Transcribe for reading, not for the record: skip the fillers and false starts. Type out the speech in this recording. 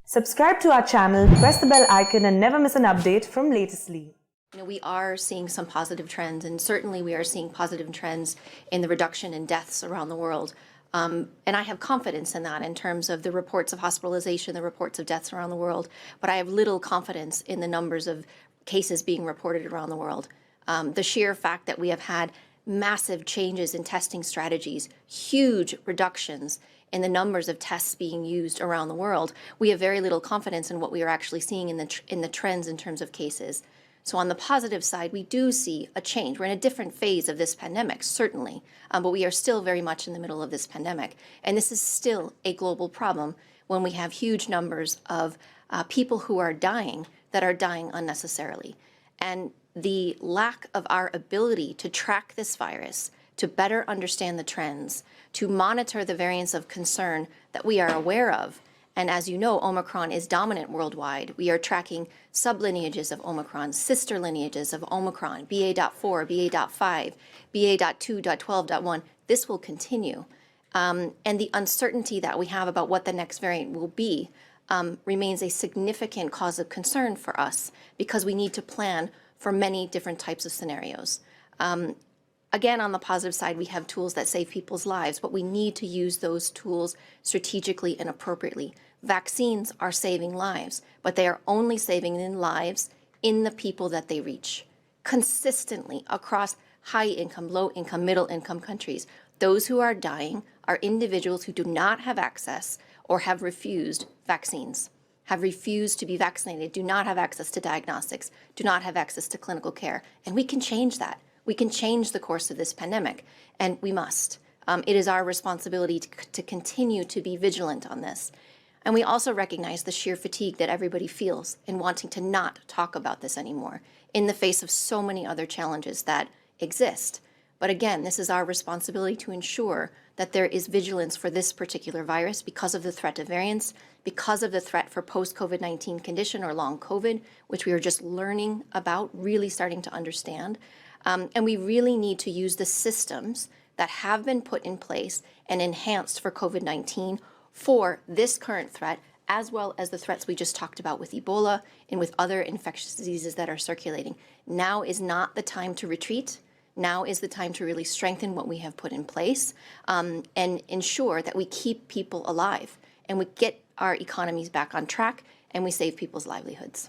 Subscribe to our channel, press the bell icon and never miss an update from Latestly. We are seeing some positive trends, and certainly we are seeing positive trends in the reduction in deaths around the world. And I have confidence in that in terms of the reports of hospitalization, the reports of deaths around the world, but I have little confidence in the numbers of cases being reported around the world. The sheer fact that we have had massive changes in testing strategies, huge reductions in the numbers of tests being used around the world, we have very little confidence in what we are actually seeing in the trends in terms of cases. So on the positive side, we do see a change. We're in a different phase of this pandemic, certainly, but we are still very much in the middle of this pandemic. And this is still a global problem when we have huge numbers of people who are dying that are dying unnecessarily. And the lack of our ability to track this virus, to better understand the trends, to monitor the variants of concern that we are aware of. And as you know, Omicron is dominant worldwide. We are tracking sublineages of Omicron, sister lineages of Omicron, BA.4, BA.5, BA.2.12.1. This will continue. And the uncertainty that we have about what the next variant will be remains a significant cause of concern for us because we need to plan for many different types of scenarios. Again, on the positive side, we have tools that save people's lives, but we need to use those tools strategically and appropriately. Vaccines are saving lives, but they are only saving lives in the people that they reach. Consistently across high-income, low-income, middle-income countries, those who are dying are individuals who do not have access or have refused vaccines, have refused to be vaccinated, do not have access to diagnostics, do not have access to clinical care. And we can change that. We can change the course of this pandemic, and we must. It is our responsibility to continue to be vigilant on this. And we also recognize the sheer fatigue that everybody feels in wanting to not talk about this anymore in the face of so many other challenges that exist. But again, this is our responsibility to ensure that there is vigilance for this particular virus because of the threat of variants, because of the threat for post-COVID-19 condition or long COVID, which we are just learning about, really starting to understand. And we really need to use the systems that have been put in place and enhanced for COVID-19 for this current threat, as well as the threats we just talked about with Ebola and with other infectious diseases that are circulating. Now is not the time to retreat. Now is the time to really strengthen what we have put in place and ensure that we keep people alive and we get our economies back on track and we save people's livelihoods.